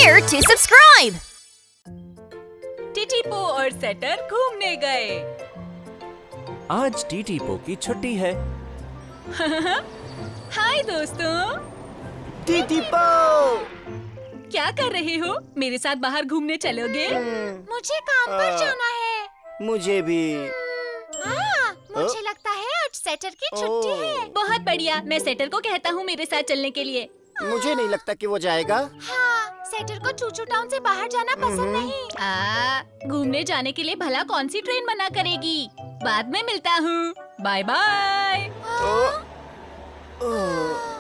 here to subscribe. टिटीपो और shutter घूमने गए। आज टीटीपो की छुट्टी है। हाय दोस्तों, टीटीपो! क्या कर रहे हो? मेरे साथ बाहर घूमने चलोगे? मुझे काम पर जाना है। मुझे भी। मुझे लगता है आज सेटर की छुट्टी है। बहुत बढ़िया, मैं सेटर को कहता हूँ मेरे साथ चलने के लिए। मुझे नहीं लगता कि वो जाएगा। हाँ, सेटर को चूचू टाउन से बाहर जाना पसंद नहीं। घूमने जाने के लिए भला कौन सी ट्रेन मना करेगी? बाद में मिलता हूँ। Bye bye.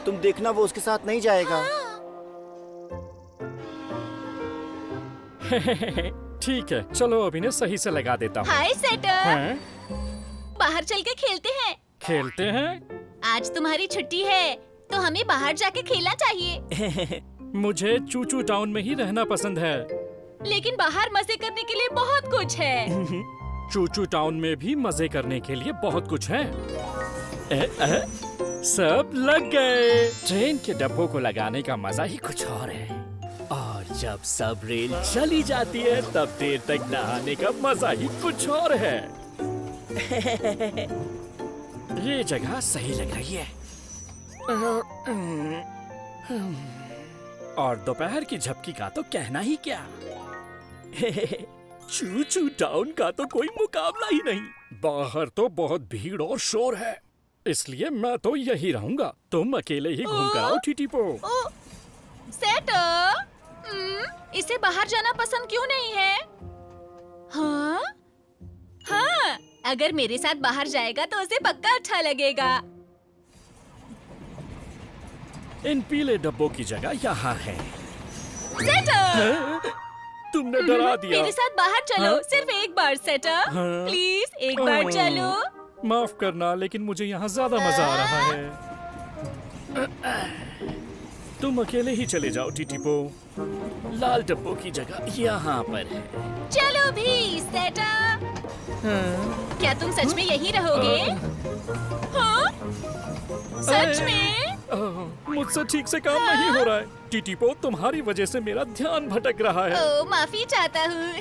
तुम देखना, वो उसके साथ नहीं जाएगा। ठीक है, चलो अभी ने सही से लगा देता हूँ। हाय सेटर, हैं? बाहर चल के खेलते हैं। खेलते हैं? आज तुम्हारी छुट्टी है तो हमें बाहर जाके खेलना चाहिए। मुझे चूचू टाउन में ही रहना पसंद है। लेकिन बाहर मजे करने के लिए बहुत कुछ है। चूचू टाउन में भी मजे करने के लिए बहुत कुछ है। सब लग गए। ट्रेन के डब्बों को लगाने का मजा ही कुछ और है। और जब सब रेल चली जाती है तब देर तक नहाने का मजा ही कुछ और है। ये जगह सही लग रही है। और दोपहर की झपकी का तो कहना ही क्या। चूचू टाउन का तो कोई मुकाबला ही नहीं। बाहर तो बहुत भीड़ और शोर है, इसलिए मैं तो यही रहूंगा। तुम अकेले ही घूम कर आओ टीटीपो। सेटर, इसे बाहर जाना पसंद क्यों नहीं है? हाँ? हाँ, अगर मेरे साथ बाहर जाएगा तो उसे पक्का अच्छा लगेगा। इन पीले डब्बों की जगह यहाँ है। सेटर, तुमने डरा दिया। मेरे साथ बाहर चलो। हाँ? सिर्फ एक बार सेटर, हाँ? प्लीज एक बार चलो। माफ करना, लेकिन मुझे यहाँ ज्यादा मजा आ रहा है। तुम अकेले ही चले जाओ टीटीपो। लाल डब्बों की जगह यहाँ पर है। चलो भी सेटर। क्या तुम सच में यहीं रहोगे? हाँ? सच में? मुझसे ठीक से काम नहीं हो रहा है। टीटीपो, तुम्हारी वजह से मेरा ध्यान भटक रहा है। ओ, माफी चाहता हूँ।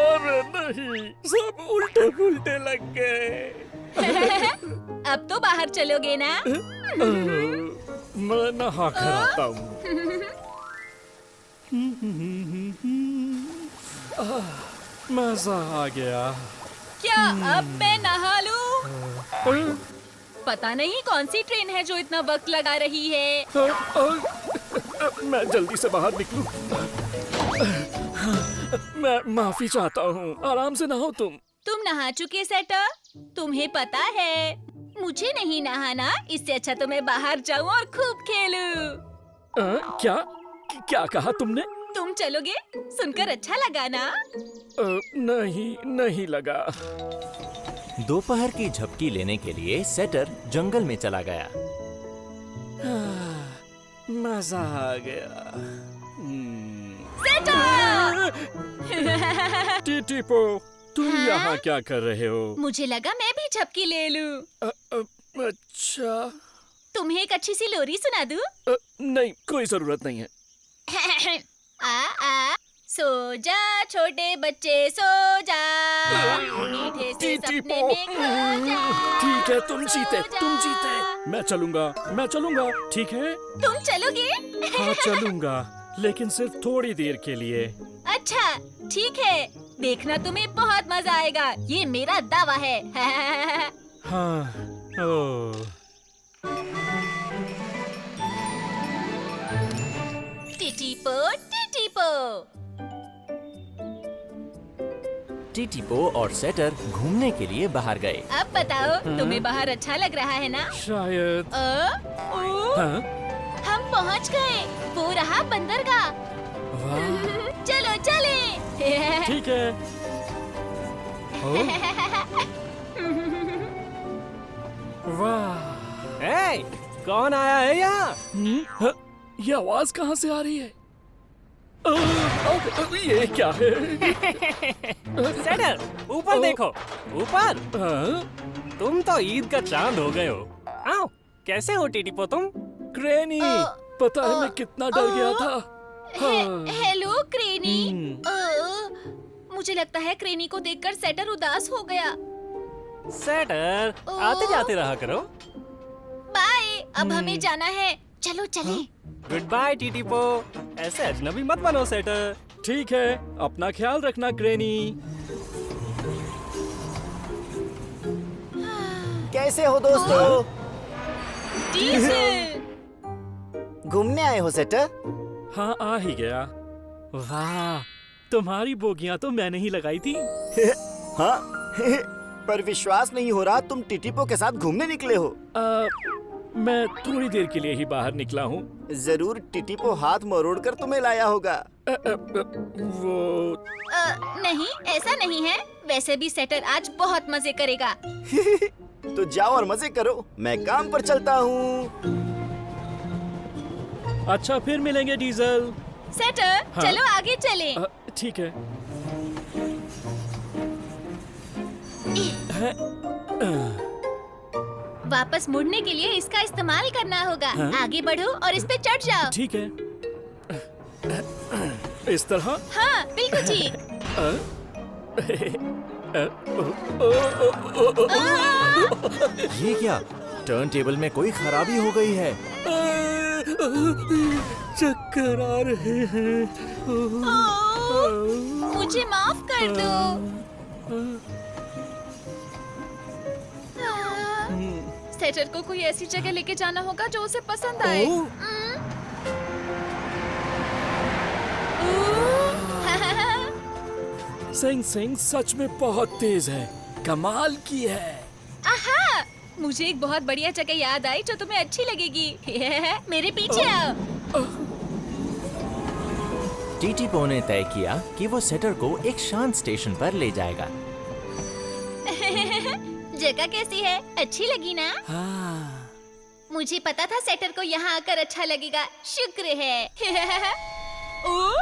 अरे नहीं, सब उल्टे पुल्टे लग गए। अब तो बाहर चलोगे ना? मैं नहा कर आता हूँ। मजा आ गया। क्या अब मैं नहा लूं? पता नहीं कौन सी ट्रेन है जो इतना वक्त लगा रही है। मैं जल्दी से बाहर निकलूं। मैं माफी चाहता हूँ। आराम से नहाओ तुम। तुम नहा चुके सेटर? तुम्हें पता है मुझे नहीं नहाना, इससे अच्छा तो मैं बाहर जाऊं और खूब खेलूं। क्या क्या कहा तुमने? तुम चलोगे? सुनकर अच्छा लगा ना? नहीं लगा। दोपहर की झपकी लेने के लिए सेटर जंगल में चला गया। मजा आ गया। सेटर! टीटीपो, तुम यहाँ क्या कर रहे हो? मुझे लगा मैं भी झपकी ले लूं। अच्छा। तुम्हें एक अच्छी सी लोरी सुना दूं? नहीं, कोई जरूरत नहीं है। आ सो जा छोटे बच्चे सो जा, मीठे से सपने में खो जा। ठीक है, तुम जीते, सो जा। तुम जीते। मैं चलूंगा, ठीक है? तुम चलोगे? हाँ, चलूंगा, लेकिन सिर्फ थोड़ी देर के लिए। अच्छा, ठीक है। देखना तुम्हें बहुत मजा आएगा, ये मेरा दावा है। हाँ, ओह। टिटीपो, टिटीपो। टीटीपो और सेटर घूमने के लिए बाहर गए। अब बताओ, तुम्हें बाहर अच्छा लग रहा है ना? शायद। हाँ? हम पहुंच गए। वो रहा बंदरगाह। वाह, चलो चले। ठीक है। वाह। कौन आया है यहाँ? हाँ? ये आवाज कहाँ से आ रही है? ये क्या है? सेटर, ऊपर देखो, ऊपर। हाँ? तुम तो ईद का चांद हो गए हो। आओ, कैसे हो टीटीपो तुम? क्रेनी, पता है मैं कितना डर गया था। हेलो क्रेनी। मुझे लगता है क्रेनी को देखकर सेटर उदास हो गया। सेटर, आते जाते रहा करो। बाय, अब हमें जाना है, चलो चले। गुड बाय टीटीपो। ऐसे अजनबी मत बनो सेटर। ठीक है, अपना ख्याल रखना क्रेनी। कैसे हो दोस्तों? डीजल। घूमने आए हो सेटर? हाँ, आ ही गया। वाह, तुम्हारी बोगियां तो मैंने ही लगाई थी। हाँ पर विश्वास नहीं हो रहा तुम टीटीपो के साथ घूमने निकले हो। मैं थोड़ी देर के लिए ही बाहर निकला हूँ। जरूर टीटीपो हाथ मरोड़ कर तुम्हें लाया होगा। वो नहीं, ऐसा नहीं है। वैसे भी सेटर आज बहुत मजे करेगा। तो जाओ और मजे करो, मैं काम पर चलता हूँ। अच्छा, फिर मिलेंगे डीजल। सेटर, हाँ? चलो आगे चले। ठीक है। वापस मुड़ने के लिए इसका इस्तेमाल करना होगा। हाँ? आगे बढ़ो और इस पे चढ़ जाओ। ठीक है, इस तरह। हाँ, बिल्कुल ठीक। ये क्या? टर्न टेबल में कोई खराबी हो गई है। चक्कर आ रहे हैं। मुझे माफ कर दो। सेटर को कोई ऐसी जगह लेके जाना होगा जो उसे पसंद आए। सिंग सिंग सच में बहुत तेज है, कमाल की है। आहा! मुझे एक बहुत बढ़िया जगह याद आई जो तुम्हें अच्छी लगेगी। मेरे पीछे आओ। टीटीपो ने तय किया कि वो सेटर को एक शांत स्टेशन पर ले जाएगा। जगह कैसी है? अच्छी लगी ना? हाँ। मुझे पता था सेटर को यहाँ आकर अच्छा लगेगा। शुक्र है। ओ?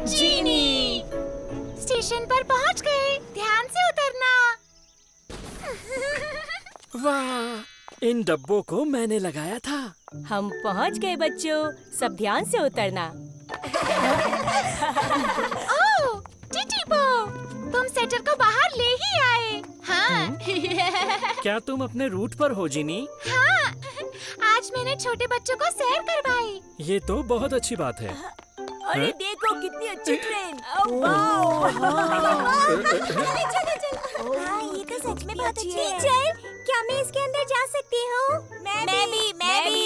जीनी! स्टेशन पर पहुँच गए। ध्यान से उतरना। वाह, इन डब्बों को मैंने लगाया था। हम पहुंच गए बच्चों, सब ध्यान से उतरना। ओह, टीटीपो, तुम सेटर को बाहर ले ही आए। हाँ। क्या तुम अपने रूट पर हो जीनी? हाँ, आज मैंने छोटे बच्चों को सैर करवाई। ये तो बहुत अच्छी बात है। अरे हैं? देखो कितनी अच्छी ट्रेन। हाँ, ये तो सच में बहुत अच्छी है। टीचर, क्या मैं इसके अंदर जा सकती हूँ? मैं भी।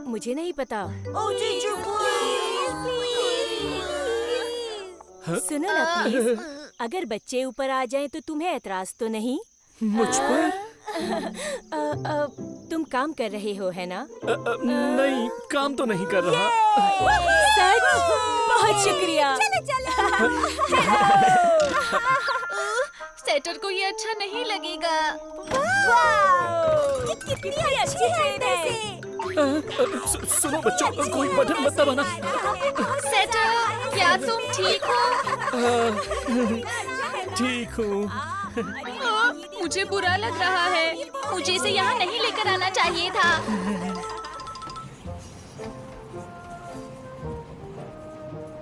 मुझे नहीं पता। ओ टीचर प्लीज। सुनो ना प्लीज, अगर बच्चे ऊपर आ जाएं तो तुम्हें ऐतराज तो नहीं? मुझ पर? तुम काम कर रहे हो है ना? नहीं, काम तो नहीं कर रहा। सच? बहुत शुक्रिया। सेटर को ये अच्छा नहीं लगेगा। ये कितनी अच्छी ट्रेन है। सुनो बच्चों, कोई बटन मत दबाना। सेटर, क्या तुम ठीक हो? ठीक हूँ। मुझे बुरा लग रहा है। मुझे इसे यहाँ नहीं लेकर आना चाहिए था।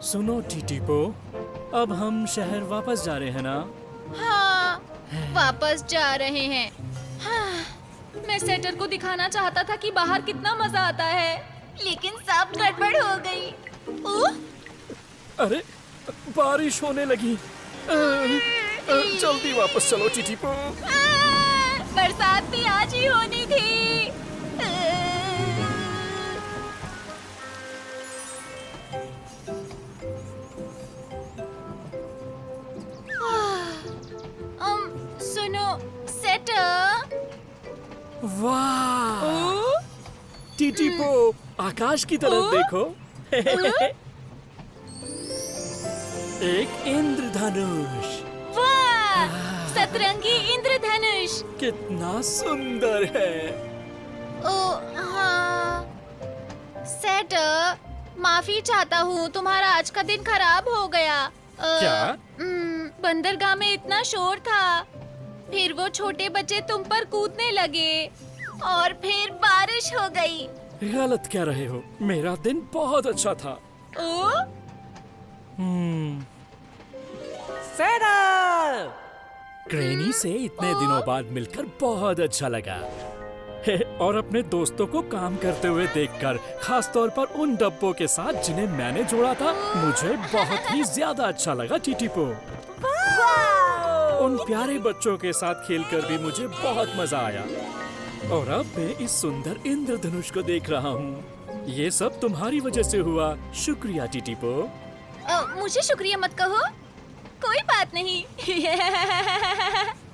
सुनो टीटीपो, अब हम शहर वापस जा रहे हैं ना? हाँ, वापस जा रहे हैं। हाँ, मैं सेटर को दिखाना चाहता था कि बाहर कितना मजा आता है, लेकिन सब गड़बड़ हो गई। अरे, बारिश होने लगी। जल्दी वापस चलो टीटीपो। बरसात भी आज ही होनी थी। सुनो सेटर। वाह, टीटीपो, आकाश की तरफ देखो। एक इंद्रधनुष। वाह, सतरंगी इंद्रधनुष। कितना सुंदर है। ओ हाँ, सेटर, माफी चाहता हूँ, तुम्हारा आज का दिन खराब हो गया। क्या? बंदरगाह में इतना शोर था। फिर वो छोटे बच्चे तुम पर कूदने लगे और फिर बारिश हो गई। गलत कह रहे हो, मेरा दिन बहुत अच्छा था। ओ सेटर! ग्रैनी से इतने दिनों बाद मिलकर बहुत अच्छा लगा। और अपने दोस्तों को काम करते हुए देखकर, खास तौर पर उन डब्बों के साथ जिन्हें मैंने जोड़ा था, मुझे बहुत ही ज्यादा अच्छा लगा टीटीपो। उन प्यारे बच्चों के साथ खेलकर भी मुझे बहुत मजा आया। और अब मैं इस सुंदर इंद्रधनुष को देख रहा हूँ। ये सब तुम्हारी वजह से हुआ। शुक्रिया टीटीपो। मुझे शुक्रिया मत कहो, कोई बात नहीं।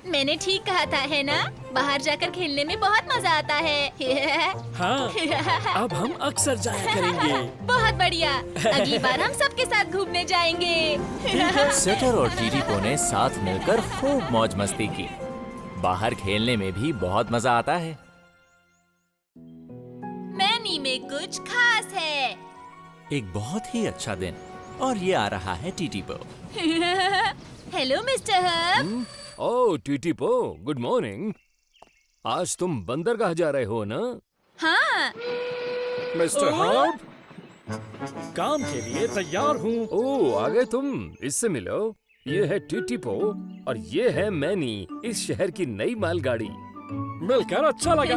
मैंने ठीक कहा था, है ना? बाहर जाकर खेलने में बहुत मजा आता है। हाँ, अब हम अक्सर जाया करेंगे। बहुत बढ़िया, अगली बार हम सबके साथ घूमने जाएंगे। सेटर और टीटीपो ने साथ मिलकर खूब मौज मस्ती की। बाहर खेलने में भी बहुत मजा आता है। मैनी में कुछ खास है। एक बहुत ही अच्छा दिन, और ये आ रहा है Titipo. Hello mister Hub. Oh Titipo, good morning. आज तुम बंदरगाह जा रहे हो ना? हाँ। मिस्टर हब, काम के लिए तैयार हूँ। ओह, आ गए तुम। इससे मिलो। ये है टीटीपो और ये है मैनी, इस शहर की नई मालगाड़ी। मिलकर अच्छा लगा।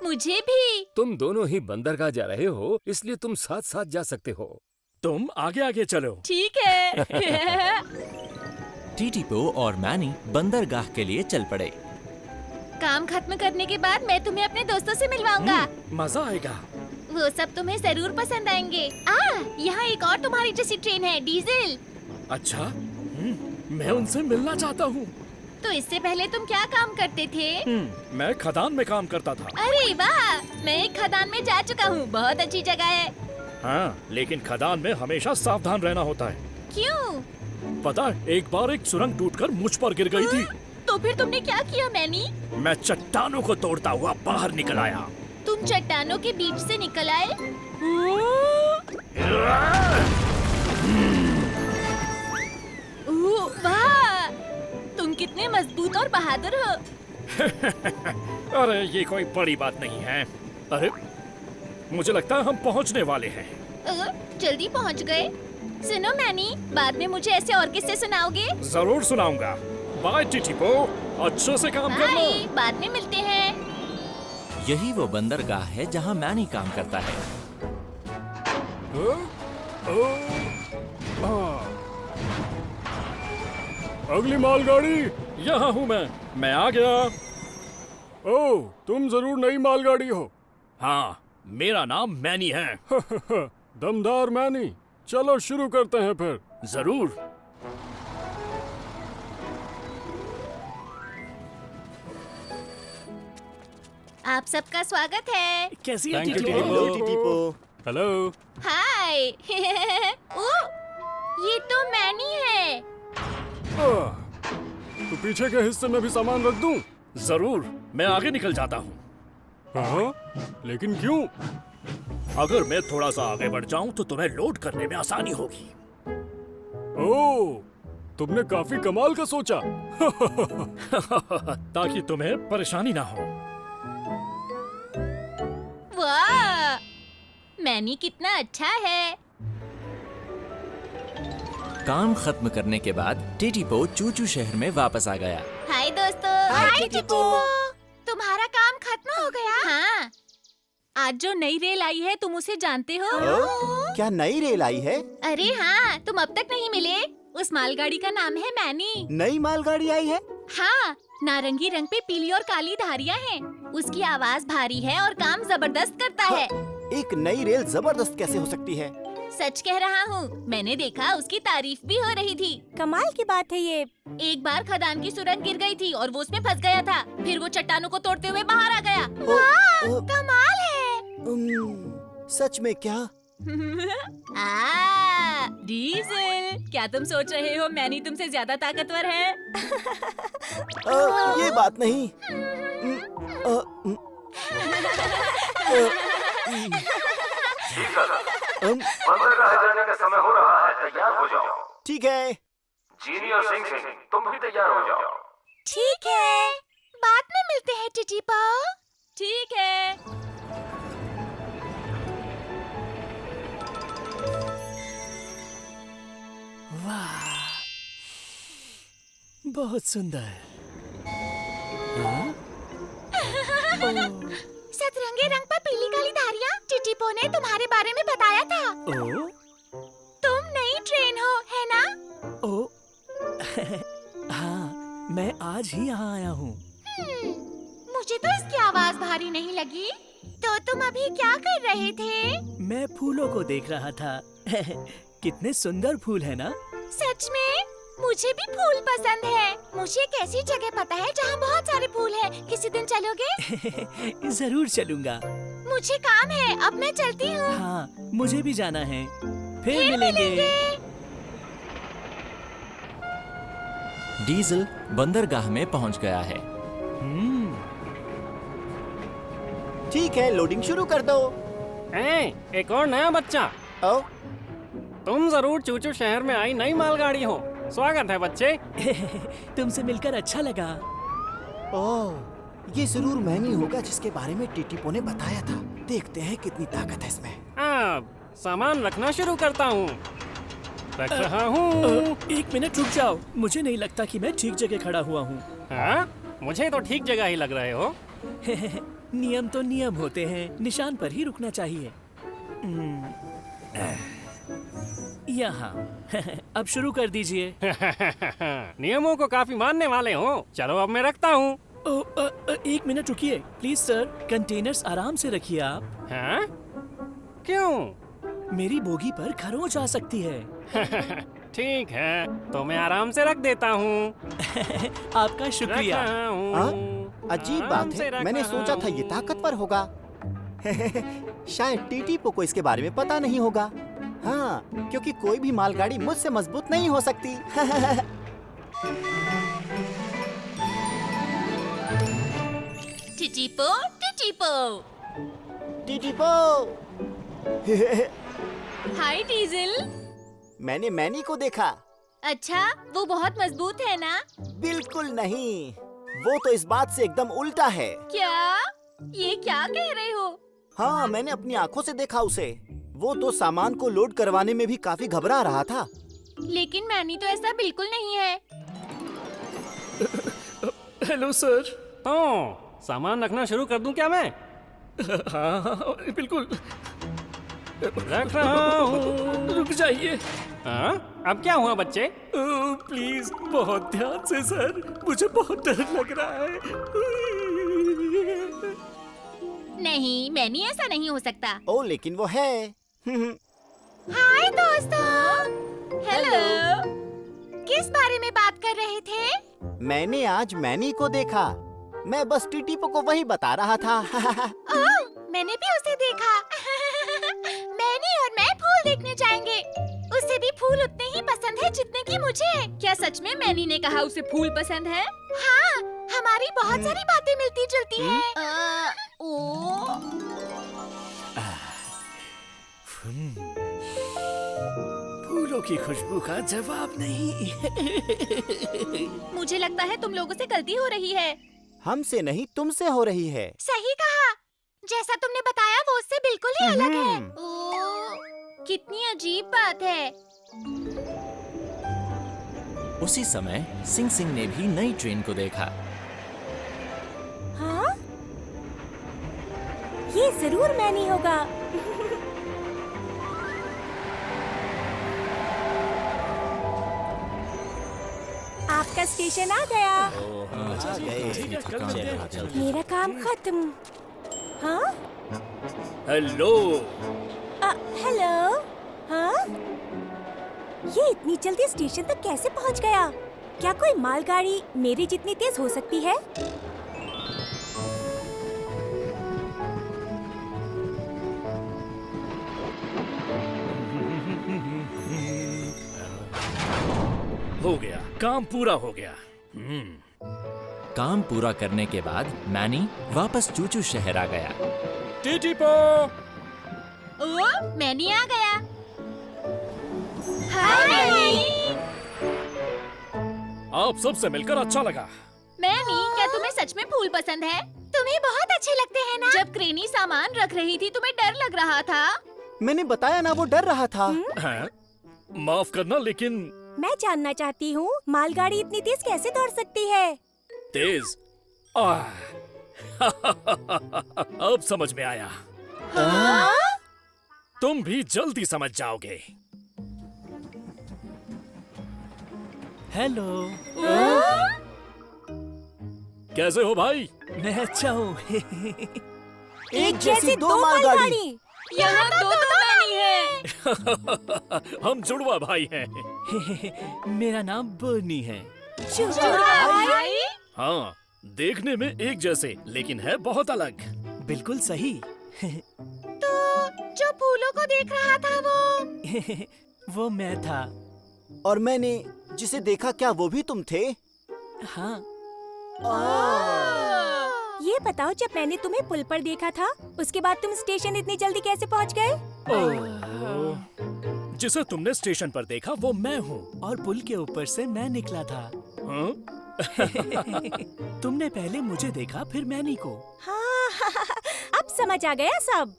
मुझे भी। तुम दोनों ही बंदरगाह जा रहे हो, इसलिए तुम साथ साथ जा सकते हो। तुम आगे आगे चलो। ठीक है। टीटीपो और मैनी बंदरगाह के लिए चल पड़े। काम खत्म करने के बाद मैं तुम्हें अपने दोस्तों से मिलवाऊंगा। मजा आएगा। वो सब तुम्हें जरूर पसंद आएंगे। यहाँ एक और तुम्हारी जैसी ट्रेन है, डीजल। अच्छा, मैं उनसे मिलना चाहता हूँ। तो इससे पहले तुम क्या काम करते थे? मैं खदान में काम करता था। अरे वाह, मैं एक खदान में जा चुका हूँ, बहुत अच्छी जगह है। हाँ, लेकिन खदान में हमेशा सावधान रहना होता है। क्यों? पता है, एक बार एक सुरंग टूटकर मुझ पर गिर गई थी। तो फिर तुमने क्या किया मैनी? मैं चट्टानों को तोड़ता हुआ बाहर निकल आया। तुम चट्टानों के बीच से निकल आए? वाह, तुम कितने मजबूत और बहादुर हो। अरे ये कोई बड़ी बात नहीं है। अरे मुझे लगता है हम पहुंचने वाले हैं। जल्दी पहुंच गए। सुनो मैनी, बाद में मुझे ऐसे और किस्से सुनाओगे? जरूर सुनाऊंगा। बाय टीटीपो, अच्छे से काम करना। बाय, बाद में मिलते हैं। यही वो बंदरगाह है जहाँ मैनी काम करता है। अगली मालगाड़ी। यहाँ हूँ मैं आ गया। ओह, तुम जरूर नई मालगाड़ी हो। हाँ, मेरा नाम मैनी है। दमदार मैनी। चलो शुरू करते हैं फिर। जरूर। आप सबका स्वागत है। कैसी है Thank you, Titipo? Titipo. Hello. Hi. Oh, ये तो मैनी है। तो पीछे के हिस्से में भी सामान रख दूं? जरूर, मैं आगे निकल जाता हूँ। हाँ? लेकिन क्यों? अगर मैं थोड़ा सा आगे बढ़ जाऊँ तो तुम्हें लोड करने में आसानी होगी। ओह, तुमने काफी कमाल का सोचा। ताकि तुम्हें परेशानी ना हो। वाह, मैनी कितना अच्छा है। काम खत्म करने के बाद टीटीपो चूचू शहर में वापस आ गया। हाय दोस्तों। हाय टीटीपो। तुम्हारा काम खत्म हो गया? हाँ। आज जो नई रेल आई है, तुम उसे जानते हो? क्या नई रेल आई है? अरे हाँ, तुम अब तक नहीं मिले। उस मालगाड़ी का नाम है मैनी। नई मालगाड़ी आई है? हाँ, नारंगी रंग पे पीली और काली धारियाँ हैं। उसकी आवाज भारी है और काम जबरदस्त करता है। एक नई रेल जबरदस्त कैसे हो सकती है? सच कह रहा हूँ, मैंने देखा, उसकी तारीफ भी हो रही थी। कमाल की बात है ये। एक बार खदान की सुरंग गिर गई थी और वो उसमें फंस गया था। फिर वो चट्टानों को तोड़ते हुए बाहर आ गया। वाह, कमाल है। सच में क्या? डीजल, क्या तुम सोच रहे हो मैनी तुमसे ज्यादा ताकतवर है? ये बात नहीं। बंदरगाह जाने का समय हो रहा है, तैयार हो जाओ। ठीक है। जीनी और सिंह, तुम भी तैयार हो जाओ। ठीक है। बाद में मिलते हैं टिटिपो। ठीक है। वाह, बहुत सुंदर। सतरंगी रंग पर पीली काली धारियाँ। टिटिपो ने तुम्हारे बारे में बताया था। ओ, तुम नई ट्रेन हो, है ना? ओ, हाँ, मैं आज ही यहाँ आया हूँ। मुझे तो इसकी आवाज भारी नहीं लगी। तो तुम अभी क्या कर रहे थे? मैं फूलों को देख रहा था। कितने सुंदर फूल है ना? सच में? मुझे भी फूल पसंद है। मुझे एक ऐसी जगह पता है जहाँ बहुत सारे फूल हैं। किसी दिन चलोगे? जरूर चलूंगा। मुझे काम है, अब मैं चलती हूँ। हाँ, मुझे भी जाना है। फिर मिलेंगे। डीजल बंदरगाह में पहुंच गया है। ठीक है, लोडिंग शुरू कर दो। एक और नया बच्चा। ओ, तुम जरूर चूचू शहर में आई नई मालगाड़ी हो। स्वागत है बच्चे। तुमसे मिलकर अच्छा लगा। ओह, ये जरूर मैनी होगा जिसके बारे में टिटिपो ने बताया था। देखते हैं कितनी ताकत है इसमें। अब सामान रखना शुरू करता हूँ। रख रहा हूँ। एक मिनट रुक जाओ। मुझे नहीं लगता कि मैं ठीक जगह खड़ा हुआ हूँ। हाँ? मुझे तो ठीक जगह ही लग रहे हो। नियम तो नियम होते हैं, निशान पर ही रुकना चाहिए। यहाँ। अब शुरू कर दीजिए। नियमों को काफी मानने वाले हो। चलो अब मैं रखता हूँ। एक मिनट रुकिए प्लीज सर। कंटेनर्स आराम से रखिए आप। हाँ? क्यों? मेरी बोगी पर खरोंच आ सकती है। ठीक है, तो मैं आराम से रख देता हूँ। आपका शुक्रिया। अजीब बात है, मैंने सोचा था ये ताकतवर होगा। शायद टिटिपो को इसके बारे में पता नहीं होगा। हाँ, क्योंकि कोई भी मालगाड़ी मुझसे मजबूत नहीं हो सकती। टिटिपो, टिटिपो। टिटिपो। हाय डीजल। मैंने मैनी को देखा। अच्छा, वो बहुत मजबूत है ना? बिल्कुल नहीं, वो तो इस बात से एकदम उल्टा है। क्या? ये क्या कह रहे हो? हाँ, मैंने अपनी आंखों से देखा उसे। वो तो सामान को लोड करवाने में भी काफी घबरा रहा था। लेकिन मैनी तो ऐसा बिल्कुल नहीं है। Hello sir. तो सामान रखना शुरू कर दूं क्या मैं? हाँ, बिल्कुल। रख रहा हूँ। रुक जाइए। हाँ? अब क्या हुआ बच्चे? प्लीज बहुत ध्यान से सर, मुझे बहुत डर लग रहा है। नहीं, मैनी ऐसा नहीं हो सकता। ओ, लेकिन वो है। हाय दोस्तों। हेलो। किस बारे में बात कर रहे थे? मैंने आज मैनी को देखा। मैं बस टिटिपो को वही बता रहा था। ओह, मैंने भी उसे देखा। मैनी और मैं फूल देखने जाएंगे। उसे भी फूल उतने ही पसंद है जितने कि मुझे। क्या सच में मैनी ने कहा उसे फूल पसंद है? हाँ, हमारी बहुत सारी बातें मिलती जुलती हैं। फूलों की खुशबू का जवाब नहीं। मुझे लगता है तुम लोगों से गलती हो रही है। हमसे नहीं, तुमसे हो रही है। सही कहा। जैसा तुमने बताया वो उससे बिल्कुल ही अलग है। कितनी अजीब बात है। उसी समय सिंग सिंग ने भी नई ट्रेन को देखा। हाँ? ये जरूर मैनी होगा। आपका स्टेशन आ गया। मेरा काम खत्म। हाँ? हेलो। हेलो। हाँ? ये इतनी जल्दी स्टेशन तक कैसे पहुंच गया? क्या कोई मालगाड़ी मेरी जितनी तेज हो सकती है? हो गया, काम पूरा हो गया। काम पूरा करने के बाद मैनी वापस चूचू शहर आ गया। टिटिपो। ओ, मैनी आ गया। हाय मैनी। आप सबसे मिलकर अच्छा लगा। मैनी, क्या तुम्हें सच में फूल पसंद है? तुम्हें बहुत अच्छे लगते हैं ना? जब क्रेनी सामान रख रही थी तुम्हें डर लग रहा था। मैंने बताया ना, वो डर रहा था। हैं? माफ करना, लेकिन मैं जानना चाहती हूँ मालगाड़ी इतनी तेज कैसे दौड़ सकती है? तेज। अब समझ में आया। तुम भी जल्दी समझ जाओगे। हेलो। कैसे हो भाई? मैं अच्छा हूँ। एक जैसी दो मालगाड़ी। यहाँ दो मैनी है। हम जुड़वा भाई हैं। मेरा नाम बर्नी है। भाई? हाँ, देखने में एक जैसे, लेकिन है बहुत अलग। बिल्कुल सही। तो जो फूलों को देख रहा था वो मैं था। और मैंने जिसे देखा, क्या वो भी तुम थे? हाँ। ये बताओ, जब मैंने तुम्हें पुल पर देखा था, उसके बाद तुम स्टेशन इतनी जल्दी कैसे पहुंच गए? जिसे तुमने स्टेशन पर देखा वो मैं हूँ। और पुल के ऊपर से मैं निकला था। हाँ? तुमने पहले मुझे देखा, फिर मैनी को। हाँ, अब समझ आ गया सब।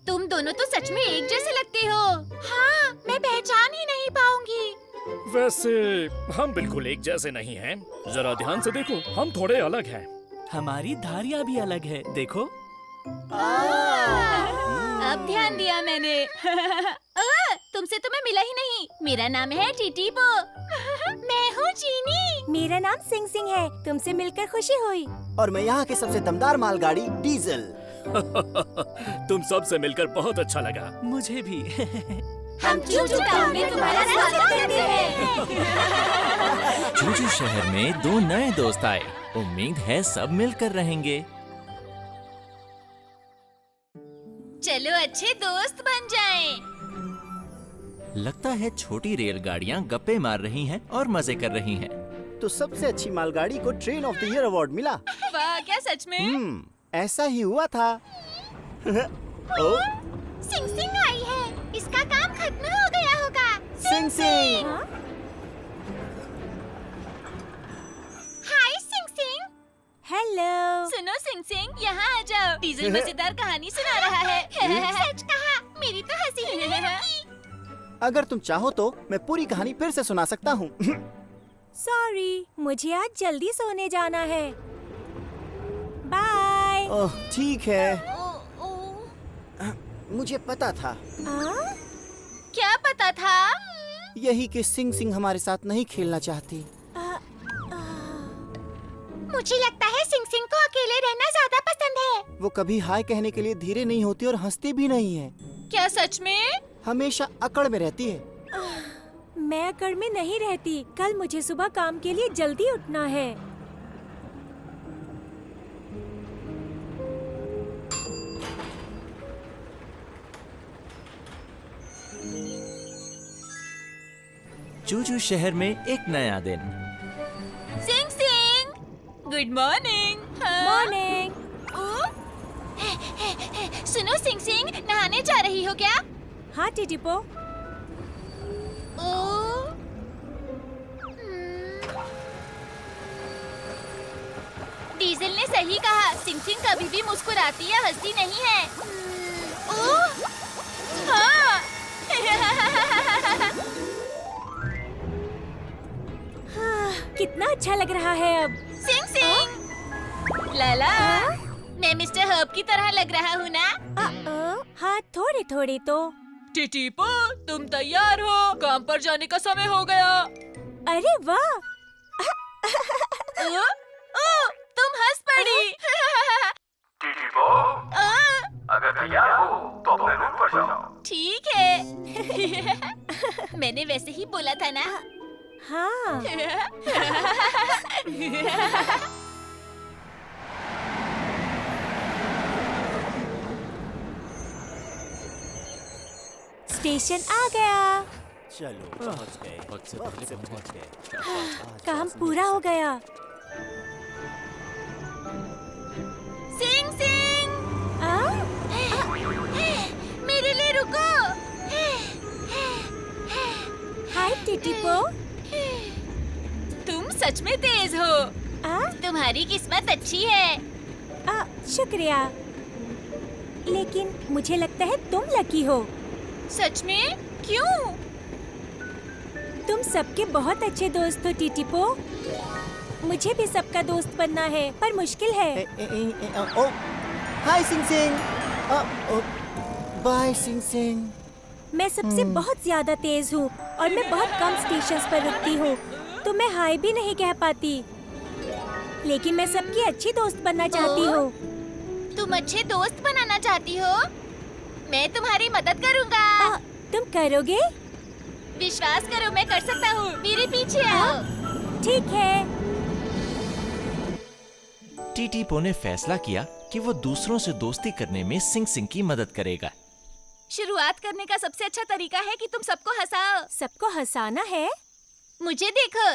तुम दोनों तो सच में एक जैसे लगते हो। हाँ, मैं पहचान ही नहीं पाऊंगी। वैसे हम बिल्कुल एक जैसे नहीं हैं। जरा ध्यान से देखो, हम थोड़े अलग हैं। हमारी धारियाँ भी अलग है, देखो। अब ध्यान दिया मैंने। तुमसे तो मैं मिला ही नहीं। मेरा नाम है टीटीपो। मैं हूँ चीनी। मेरा नाम सिंग सिंग है। तुमसे मिलकर खुशी हुई। और मैं यहाँ के सबसे दमदार मालगाड़ी डीजल। तुम सब से मिलकर बहुत अच्छा लगा। मुझे भी। हम चूचू टाउन में तुम्हारा स्वागत करते हैं। चूचू शहर में दो नए दोस्त आए। उम्मीद है सब मिलकर रहेंगे। चलो अच्छे दोस्त बन जाएं। लगता है छोटी रेलगाड़ियाँ गप्पे मार रही हैं और मजे कर रही हैं। तो सबसे अच्छी मालगाड़ी को train of the year award मिला। वाह, क्या सच में? ऐसा ही हुआ था। ओ, सिंग सिंग आई है। इसका काम खत्म हो गया होगा। सिंग सिंग। हाय सिंग सिंग। हेलो। सुनो सिंग सिंग, यहाँ आ जाओ। डीजल मजेदार कहानी सुना रहा है। सच कहा, मेरी तो हंसी ही नहीं रुकी। अगर तुम चाहो तो मैं पूरी कहानी फिर से सुना सकता हूँ। सॉरी, मुझे आज जल्दी सोने जाना है। बाय। ओह, ठीक है। मुझे पता था। क्या पता था? यही कि सिंग सिंग हमारे साथ नहीं खेलना चाहती। मुझे लगता है सिंग सिंग को अकेले रहना ज्यादा पसंद है। वो कभी हाय कहने के लिए धीरे नहीं होती और हंसती भी नहीं है। क्या सच में? हमेशा अकड़ में रहती है। मैं अकड़ में नहीं रहती। कल मुझे सुबह काम के लिए जल्दी उठना है। चूचू शहर में एक नया दिन। सिंग सिंग, गुड मॉर्निंग। मॉर्निंग। सुनो सिंग सिंग, नहाने जा रही हो क्या? हाँ टीटीपो। डीजल ने सही कहा। सिंग सिंग कभी भी मुस्कुराती या हंसती नहीं है। हाँ। कितना अच्छा लग रहा है अब। सिंग सिंग, लाला, मैं मिस्टर हर्ब की तरह लग रहा हूँ ना? हाँ, थोड़े थोड़े तो। टीटीपो, तुम तैयार हो? काम पर जाने का समय हो गया। अरे वाह। तुम हंस पड़ी। टीटीपो, अगर तैयार हो तो अपने रूम पर जाओ। ठीक है। मैंने वैसे ही बोला था ना। हाँ। स्टेशन आ गया। चलो, पहुँच गए। वक्त से पहुँच गए। काम पूरा हो गया। सिंग सिंग, मेरे लिए रुको। हाय टीटीपो। तुम सच में तेज हो। तुम्हारी किस्मत अच्छी है। शुक्रिया, लेकिन मुझे लगता है तुम लकी हो। सच में? क्यों? तुम सबके बहुत अच्छे दोस्त हो टीटीपो। मुझे भी सबका दोस्त बनना है, पर मुश्किल है। हाय सिंग सिंग। बाय सिंग सिंग। मैं सबसे बहुत ज्यादा तेज हूँ और मैं बहुत कम स्टेशंस पर रुकती हूँ, तो मैं हाय भी नहीं कह पाती। लेकिन मैं सबकी अच्छी दोस्त बनना चाहती हूँ। तुम अच्छे दोस्त बनाना चाहती हो? मैं तुम्हारी मदद करूँगा। तुम करोगे? विश्वास करो, मैं कर सकता हूँ। मेरे पीछे आओ। ठीक है। टीटीपो ने फैसला किया कि वो दूसरों से दोस्ती करने में सिंग सिंग की मदद करेगा। शुरुआत करने का सबसे अच्छा तरीका है कि तुम सबको हंसाओ। सबको हंसाना है? मुझे देखो।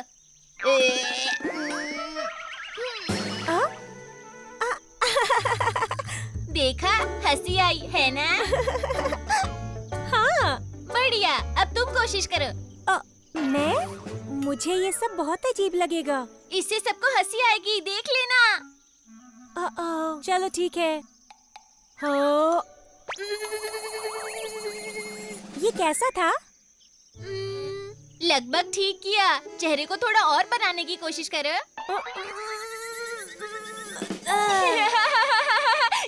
देखा, हंसी आई है ना? हाँ। बढ़िया, अब तुम कोशिश करो। मुझे ये सब बहुत अजीब लगेगा। इससे सबको हंसी आएगी, देख लेना। चलो ठीक है। हो, ये कैसा था? लगभग ठीक किया। चेहरे को थोड़ा और बनाने की कोशिश करो।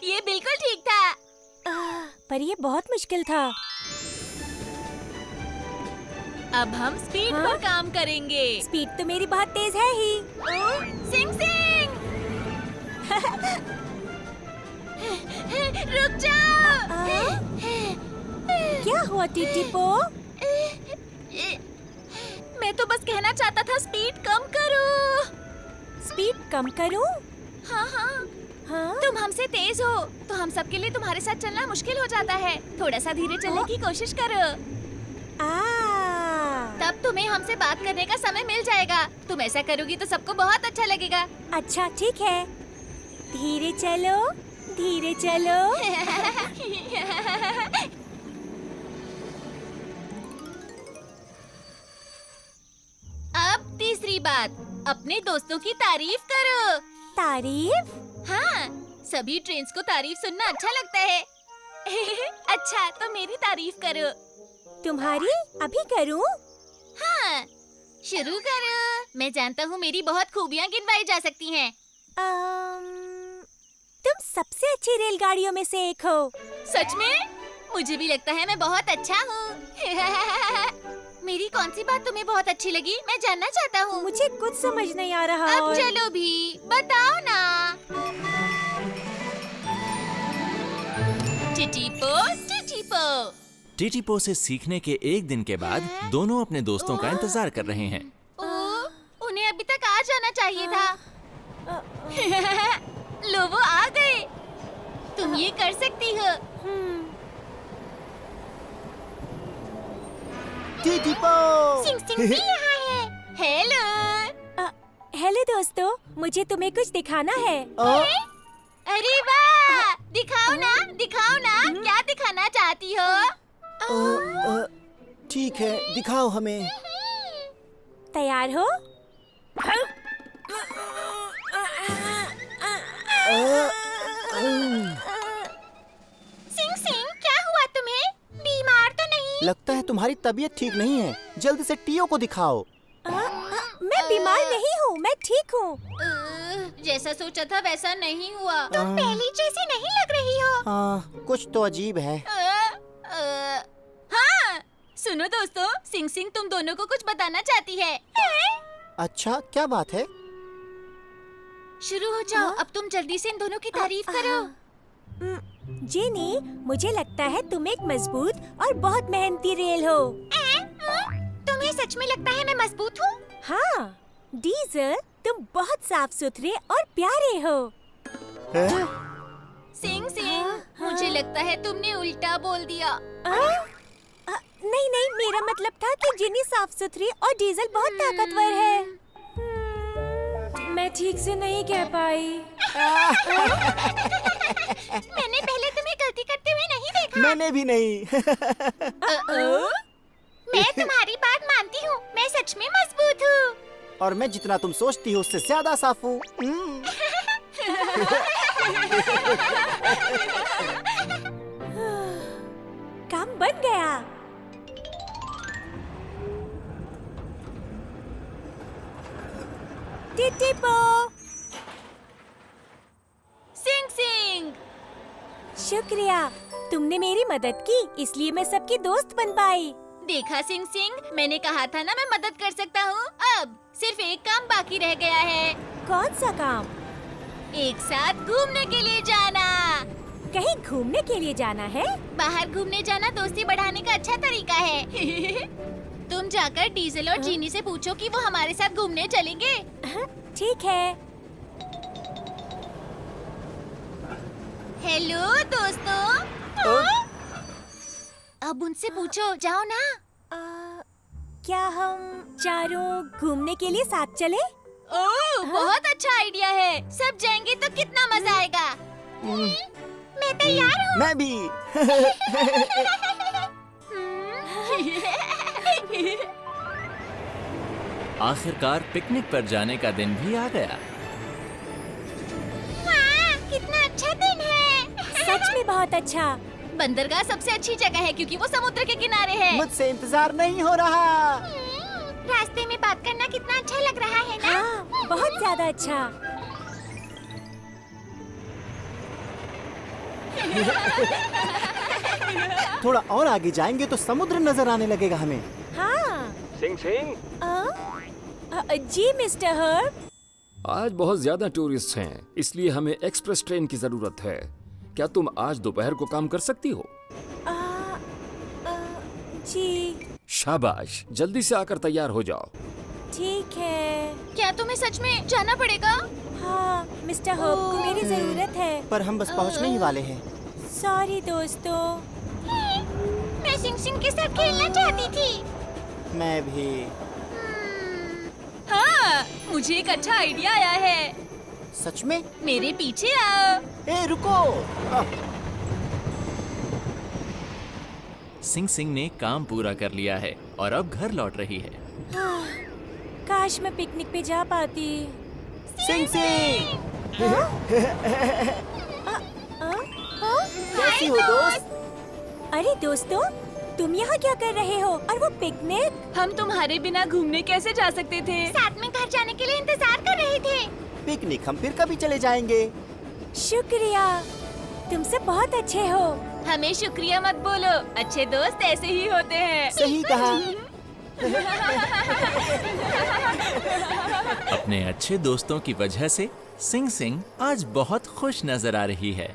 ये बिल्कुल ठीक था। पर ये बहुत मुश्किल था। अब हम स्पीड पर काम करेंगे। स्पीड तो मेरी बहुत तेज है ही। सिंग सिंग, रुक जाओ। क्या हुआ टीटीपो? मैं तो बस कहना चाहता था स्पीड कम करो। स्पीड कम करूं? हाँ हाँ। तुम हमसे तेज हो, तो हम सबके लिए तुम्हारे साथ चलना मुश्किल हो जाता है। थोड़ा सा धीरे चलने की कोशिश करो। तब तुम्हें हमसे बात करने का समय मिल जाएगा। तुम ऐसा करोगी तो सबको बहुत अच्छा लगेगा। अच्छा ठीक है। धीरे चलो, धीरे चलो। अब तीसरी बात, अपने दोस्तों की तारीफ करो। तारीफ? हाँ, सभी ट्रेन्स को तारीफ सुनना अच्छा लगता है। अच्छा, तो मेरी तारीफ करो। तुम्हारी? अभी करूं? हाँ, शुरू करो। मैं जानता हूँ मेरी बहुत खूबियाँ गिनवाई जा सकती हैं। तुम सबसे अच्छी रेलगाड़ियों में से एक हो। सच में? मुझे भी लगता है मैं बहुत अच्छा हूँ। मेरी कौन सी बात तुम्हें बहुत अच्छी लगी? मैं जानना चाहता हूँ। मुझे कुछ समझ नहीं आ रहा। अब चलो भी, बताओ ना। टीटीपो, टीटीपो। टीटीपो से सीखने के एक दिन के बाद दोनों अपने दोस्तों का इंतजार कर रहे हैं। उन्हें अभी तक आ जाना चाहिए था। लो, वो आ गए। तुम ये कर सकती हो। टीटीपो! सिंग सिंग भी यहाँ है। हेलो। हेलो दोस्तों, मुझे तुम्हें कुछ दिखाना है। अरे वाह! दिखाओ ना, दिखाओ ना। क्या दिखाना चाहती हो? ठीक है, दिखाओ हमें। तैयार हो? सिंग सिंग, क्या हुआ तुम्हें? बीमार तो नहीं? लगता है तुम्हारी तबीयत ठीक नहीं है। जल्दी से टीओ को दिखाओ। मैं बीमार नहीं हूँ, मैं ठीक हूँ। जैसा सोचा था वैसा नहीं हुआ। तुम पहली जैसी नहीं लग रही हो। कुछ तो अजीब है। हाँ, सुनो दोस्तों, सिंग सिंग तुम दोनों को कुछ बताना चाहती है। अच्छा, क्या बात है? शुरू हो जाओ। अब तुम जल्दी से इन दोनों की तारीफ करो। जेनी, मुझे लगता है तुम एक मजबूत और बहुत मेहनती रेल हो। तुम्हें सच में लगता है मैं मजबूत हूँ? हाँ, डीजल, तुम बहुत साफ सुथरे और प्यारे हो। सिंग सिंग, मुझे लगता है तुमने उल्टा बोल दिया। नहीं नहीं, मेरा मतलब था कि जिनी साफ सुथरी और डीजल बहुत ताकतवर है। मैं ठीक से नहीं कह पाई। मैंने पहले तुम्हें गलती करते हुए नहीं देखा। मैंने भी नहीं। मैं तुम्हारी बात मानती हूँ। मैं सच में मजबूत हूँ। और मैं जितना तुम सोचती हो उससे ज्यादा साफ हूँ। काम बन गया। टिटिपो, सिंग सिंग। शुक्रिया, तुमने मेरी मदद की, इसलिए मैं सबकी दोस्त बन पाई। देखा सिंग सिंग, मैंने कहा था ना मैं मदद कर सकता हूँ। अब सिर्फ एक काम बाकी रह गया है। कौन सा काम? एक साथ घूमने के लिए जाना। कहीं घूमने के लिए जाना है? बाहर घूमने जाना दोस्ती बढ़ाने का अच्छा तरीका है। तुम जाकर डीजल और जीनी से पूछो कि वो हमारे साथ घूमने चलेंगे। ठीक है। हेलो दोस्तों। अब उनसे पूछो, जाओ ना। क्या हम चारों घूमने के लिए साथ चले? ओह, बहुत अच्छा आइडिया है। सब जाएंगे तो कितना मजा आएगा। मैं तैयार हूँ। मैं भी। आखिरकार पिकनिक पर जाने का दिन भी आ गया। वाह, कितना अच्छा दिन है। सच में बहुत अच्छा। बंदरगाह सबसे अच्छी जगह है क्योंकि वो समुद्र के किनारे है। मुझसे इंतजार नहीं हो रहा। रास्ते में बात करना कितना अच्छा लग रहा है ना? हाँ, बहुत ज्यादा अच्छा। थोड़ा और आगे जाएंगे तो समुद्र नजर आने लगेगा हमें। हाँ। सिंग सिंग, जी मिस्टर हर्ब। आज बहुत ज्यादा टूरिस्ट हैं, इसलिए हमें एक्सप्रेस ट्रेन की जरूरत है। क्या तुम आज दोपहर को काम कर सकती हो? जी। शाबाश, जल्दी से आकर तैयार हो जाओ। ठीक है। क्या तुम्हें सच में जाना पड़ेगा? हाँ, मिस्टर हर्ब को मेरी जरूरत है। पर हम बस पहुंचने ही वाले हैं। सॉरी दोस्तों। मैं सिंग सिंग के साथ खेलना चाहती थी। मैं भी। हाँ, मुझे एक अच्छा आइडिया आया है। सच में? मेरे पीछे आओ। ए रुको। सिंग सिंग ने काम पूरा कर लिया है और अब घर लौट रही है। काश मैं पिकनिक पे जा पाती। सिंग सिंग, कैसी हो दोस्त? अरे दोस्तों, तुम यहाँ क्या कर रहे हो? और वो पिकनिक? हम तुम्हारे बिना घूमने कैसे जा सकते थे? साथ में घर जाने के लिए इंतजार कर रहे थे। पिकनिक हम फिर कभी चले जाएंगे। शुक्रिया, तुम सब बहुत अच्छे हो। हमें शुक्रिया मत बोलो, अच्छे दोस्त ऐसे ही होते हैं। सही कहा। अपने अच्छे दोस्तों की वजह से सिंग सिंग आज बहुत खुश नजर आ रही है।